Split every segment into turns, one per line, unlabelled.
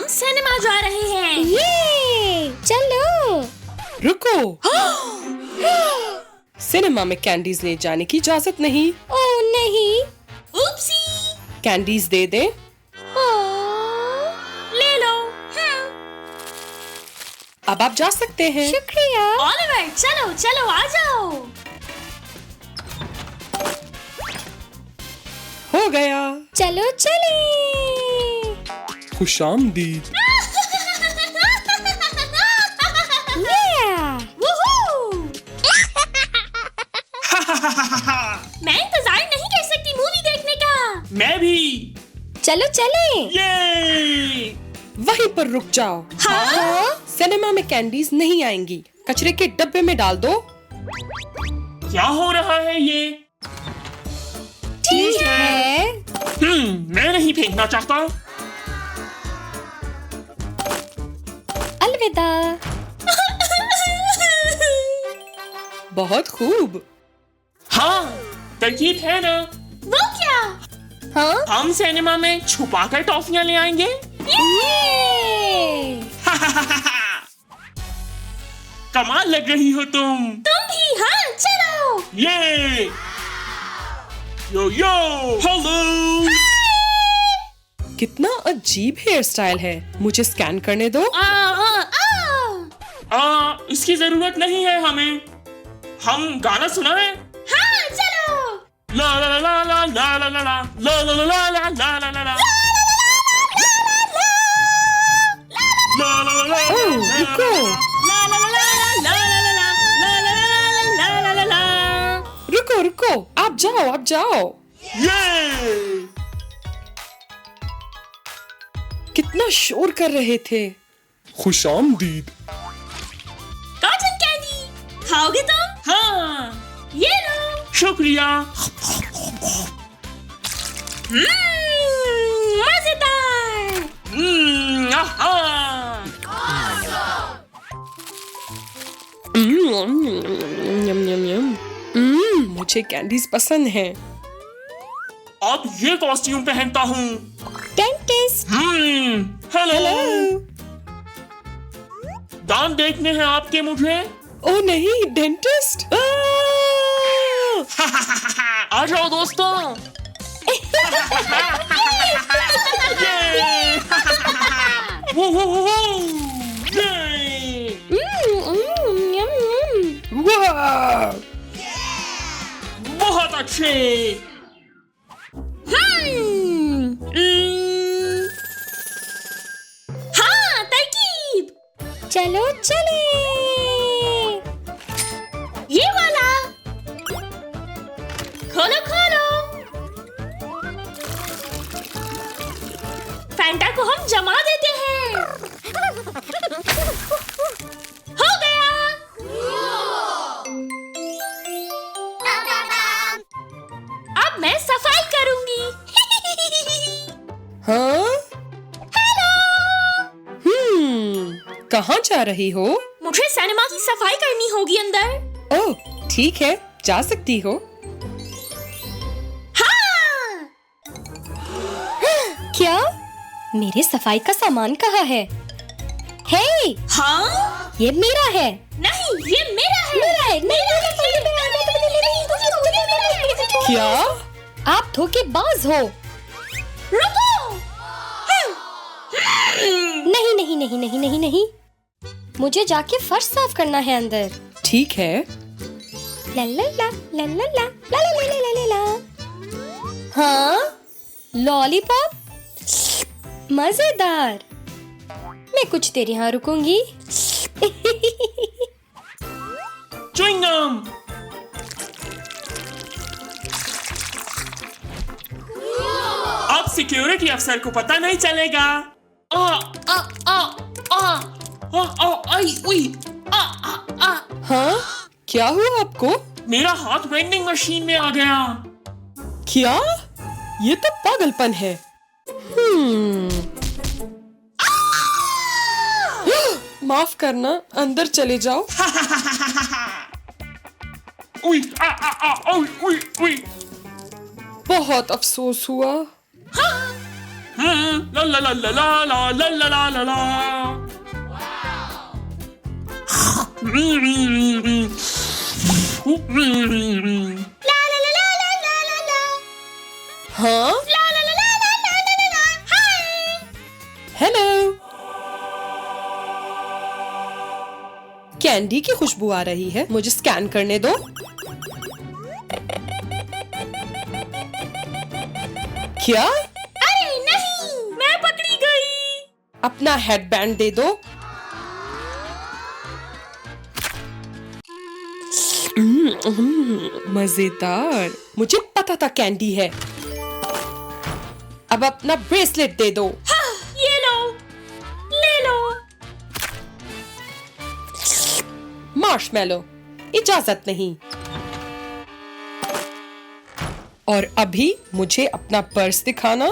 Cinema जा रहे हैं।
ये चलो।
रुको। सिनेमा में कैंडीज ले जाने की इजाजत नहीं।
ओह नहीं।
उपसी।
कैंडीज दे दे।
ले लो।
अब आप जा सकते हैं।
शुक्रिया।
ऑलिवर चलो चलो आ जाओ।
हो गया।
चलो चले।
खुशामदीद।
मैं इंतजार नहीं कर सकती मूवी देखने का।
मैं भी।
चलो चले।
ये
वहीं पर रुक जाओ।
हाँ?
सिनेमा में कैंडीज नहीं आएंगी। कचरे के डब्बे में डाल दो।
क्या हो रहा है ये?
ठीक है।
मैं नहीं फेंकना चाहता।
अलविदा।
बहुत खूब।
हाँ, तरकीब है ना।
वो क्या?
हाँ।
हम सिनेमा में छुपाकर टॉफियां ले आएंगे।
ये।
कमाल लग रही हो तुम।
तुम भी हाँ चलो।
ये यो यो हेलो।
कितना अजीब हेयर स्टाइल है। मुझे स्कैन करने दो।
इसकी जरूरत नहीं है हमें। हम गाना सुना है।
हाँ चलो।
ला ला ला ला ला ला ला ला ला ला ला ला ला ला ला ला ला
ओह, रुको। रुको रुको। आप जाओ आप जाओ।
ये
कितना शोर कर रहे थे। खुशामदीद।
कॉटन कैंडी खाओगे तुम?
हाँ,
ये लो।
शुक्रिया।
मजेदार।
यम यम यम। मुझे कैंडीज पसंद है।
अब ये कॉस्ट्यूम पहनता हूँ।
डेंटिस्ट।
हेलो। दांत देखने हैं आपके मुझे।
ओह नहीं, डेंटिस्ट।
आ जाओ दोस्तों। ये। वो, ये।
वाह।
बहुत अच्छे।
हाँ तरकीब।
चलो चले।
ये वाला खोलो खोलो। फैंटा को हम जमा देते हैं। हो गया। अब मैं सफाई करूंगी।
हाँ? कहाँ जा रही हो?
मुझे सिनेमा की सफाई करनी होगी अंदर।
ओह ठीक है, जा सकती हो।
हाँ।
क्या? मेरे सफाई का सामान कहाँ है? हे,
हाँ?
ये मेरा है।
नहीं, ये मेरा है।
मेरा है।
क्या?
आप धोखेबाज हो।
रुको।
नहीं नहीं नहीं नहीं नहीं नहीं। मुझे जाके फर्श साफ करना है अंदर।
ठीक है।
ला ला ला ला ला ला ला ला ला ला ला ला। हाँ? लॉलीपॉप? मजेदार। मैं कुछ देर यहाँ रुकूंगी।
च्युइंगम। अब सिक्योरिटी अफसर को पता नहीं चलेगा। आ आ आ आ आ आ आई उई आ आ आ।
हाँ? क्या हुआ आपको?
मेरा हाथ वेंडिंग मशीन में आ गया।
क्या? ये तो पागलपन है। माफ करना, अंदर चले जाओ।
उई आ आ आ उई उई उई।
बहुत अफसोस हुआ।
ला ला ला ला ला ला ला ला ला ला ला।
ला ला ला ला ला ला ला ला।
हाँ,
ला ला ला ला ला ला ला ला ला। हाय।
हेलो। कैंडी की खुशबू आ रही है, मुझे स्कैन करने दो। क्या?
अरे नहीं, मैं पकड़ी गई।
अपना हेडबैंड दे दो। मजेदार। मुझे पता था कैंडी है। अब अपना ब्रेसलेट दे दो।
हाँ, ये लो, ले लो।
मार्शमैलो, इजाजत नहीं। और अभी मुझे अपना पर्स दिखाना।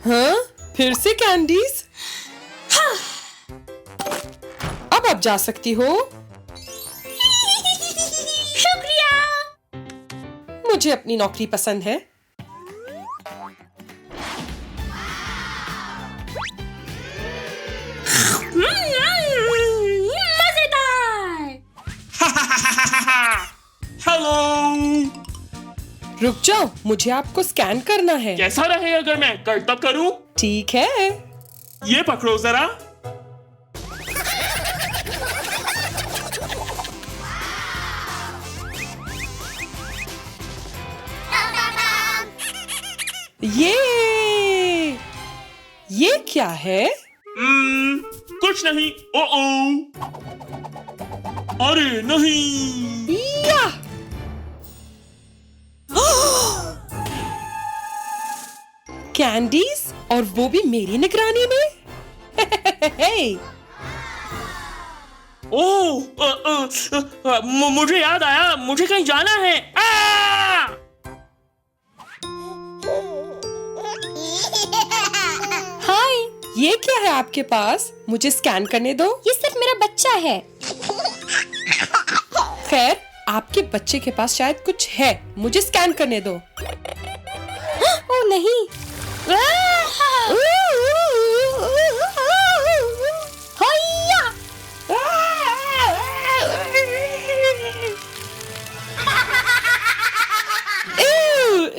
हाँ, फिर से कैंडीज। अब आप जा सकती हो।
शुक्रिया।
मुझे अपनी नौकरी पसंद है।
मजेदार।
हेलो।
रुक जाओ, मुझे आपको स्कैन करना है।
कैसा रहे अगर मैं कर्तव्य करूं?
ठीक है।
ये पकड़ो जरा।
ये क्या है?
कुछ नहीं। ओ अरे नहीं।
या! कैंडीज, और वो भी मेरी निगरानी में।
मुझे याद आया, मुझे कहीं जाना है।
हाय,
ये क्या है आपके पास? मुझे स्कैन करने दो।
ये सिर्फ मेरा बच्चा है।
खैर, आपके बच्चे के पास शायद कुछ है। मुझे स्कैन करने दो।
ओ नहीं। हैया!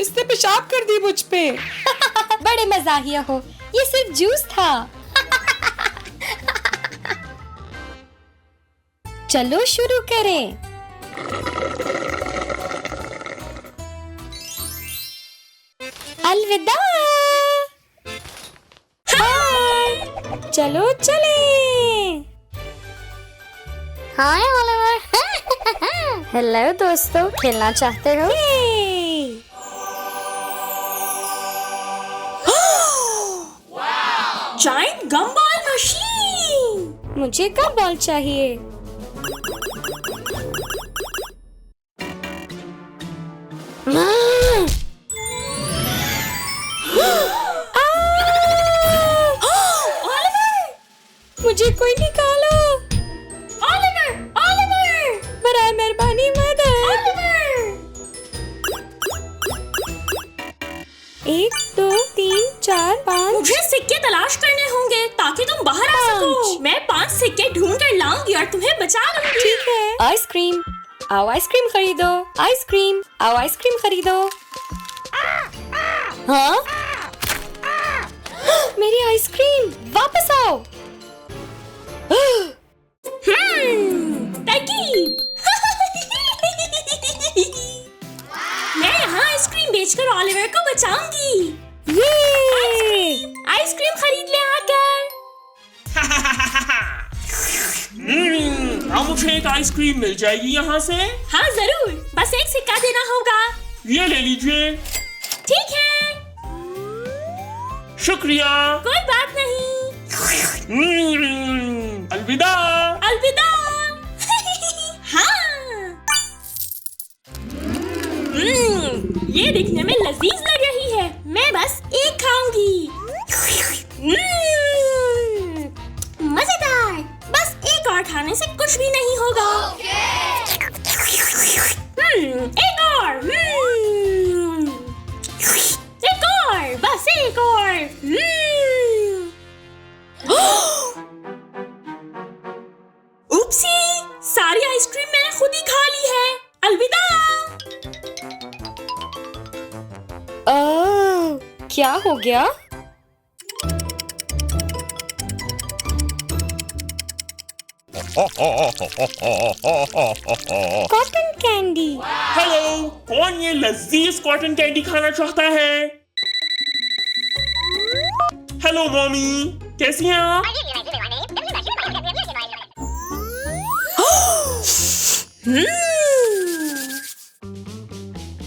इसने पेशाब कर दी मुझ पे।
बड़े मजाहिया हो, ये सिर्फ जूस था। चलो शुरू करें। अलविदा। हाय, चलो चले।
हाय ओलिवर। हेलो दोस्तों, खेलना चाहते हो? Giant gumball machine.
मुझे कब बॉल चाहिए? मुझे कोई निकालो।
ओलिवर, ओलिवर,
बराए मेहरबानी मदद।
ओलिवर।
1 2 3 4 5।
मुझे सिक्के तलाश करने होंगे ताकि तुम बाहर आ सको। मैं 5 सिक्के ढूंढ कर लाऊंगी और तुम्हें बचा लूंगी।
ठीक है। आइसक्रीम, आओ आइसक्रीम खरीदो। आइसक्रीम, आओ आइसक्रीम खरीदो। हाँ? मेरी आइसक्रीम, वापस आओ।
तरकीब। मैं यहाँ आइसक्रीम बेचकर ओलिवर को बचाऊंगी।
ये!
आइसक्रीम खरीद ले आकर।
अब मुझे एक आइसक्रीम मिल जाएगी यहाँ से।
हाँ जरूर, बस एक सिक्का देना होगा।
ये ले लीजिए।
ठीक है,
शुक्रिया।
कोई बात नहीं।
अलविदा।
अलविदा। हाँ। ये दिखने में लजीज लग रही है। मैं बस एक खाऊंगी। मजेदार। बस एक और खाने से कुछ भी नहीं होगा। एक और।
क्या हो गया? Cotton candy.
हेलो, कौन ये लजीज कॉटन कैंडी खाना चाहता है? हेलो मॉमी, कैसी हैं आप?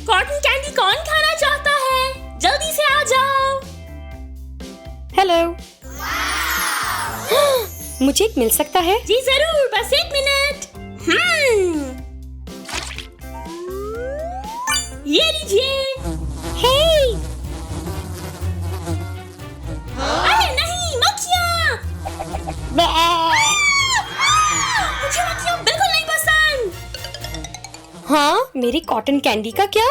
कॉटन कैंडी कौन खाना चाहता है? जल्दी से आ जाओ।
हेलो। मुझे एक मिल सकता है?
जी जरूर, बस 1 मिनट। ये लीजिए।
हे!
अरे नहीं, मक्खियाँ! मुझे मक्खियाँ बिल्कुल नहीं पसंद।
हाँ, मेरी कॉटन कैंडी का क्या?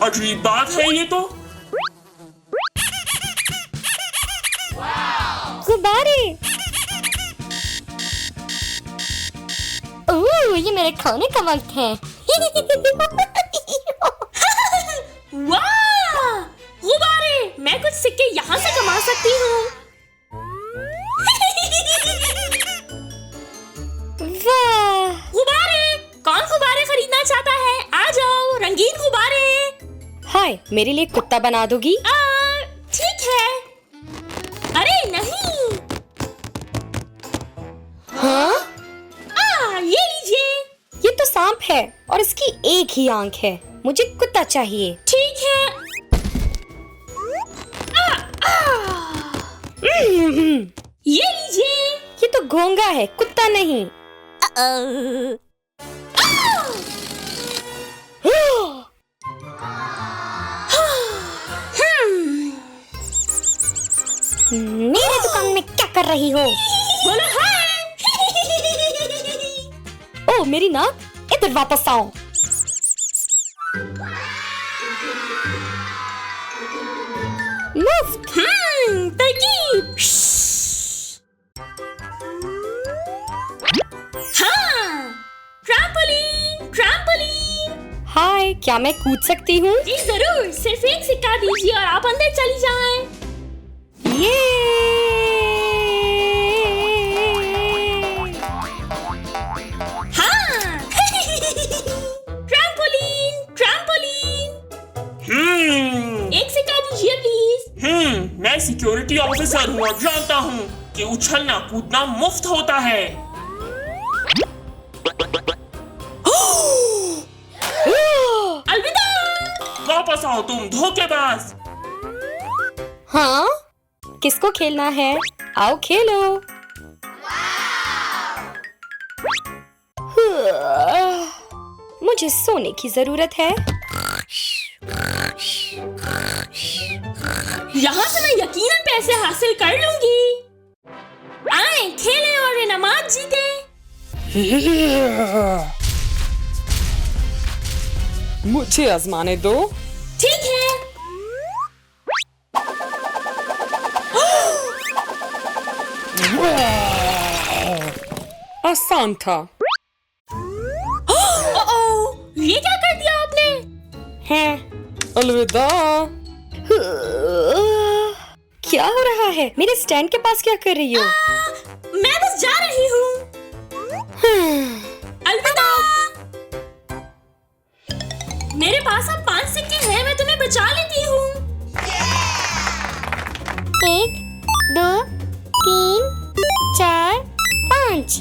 अजीब बात है ये तो।
गुब्बारे। ओह, ये मेरे खाने का वक्त है।
वाह! गुब्बारे! मैं कुछ सिक्के यहाँ से कमा सकती हूँ।
वाह!
गुब्बारे! कौन गुब्बारे खरीदना चाहता है? आ जाओ, रंगीन गुब्बारे।
हाय, मेरे लिए कुत्ता बना दोगी?
ठीक है। अरे नहीं।
हाँ?
ये लीजिए।
ये तो सांप है और इसकी एक ही आंख है। मुझे कुत्ता चाहिए।
ठीक है। ये लीजिए।
ये तो घोंगा है, कुत्ता नहीं। मेरे दुकान में क्या कर रही हो?
बोलो हाय।
ओ मेरी नाक, इधर वापस आओ। मुफ्त।
तरकीब। हाँ, ट्रैम्पोलिन, ट्रैम्पोलिन।
हाय, क्या मैं कूद सकती हूँ?
जी जरूर, सिर्फ एक सिक्का दीजिए और आप अंदर चली जाएं।
ये
हाँ। Trampoline, trampoline. एक सिक्का दीजिए प्लीज।
मैं सिक्योरिटी ऑफिसर हूँ और जानता हूँ कि उछलना कूदना मुफ्त होता है।
अलविदा।
वापस आओ तुम धोखेबाज।
हाँ, किसको खेलना है? आओ खेलो। मुझे सोने की जरूरत है।
यहाँ से मैं यकीनन पैसे हासिल कर लूंगी। आए खेलें और इनामात जीते।
मुझे आजमाने दो।
ठीक है।
आसान था।
ये क्या कर दिया आपने?
हैं?
अलविदा।
क्या हो रहा है? मेरे स्टैंड के पास क्या कर रही हो?
मैं बस जा रही हूँ। अलविदा। मेरे पास अब 5 सिक्के हैं, मैं तुम्हें बचा लेती हूँ।
1, 2, 3, 4, 5।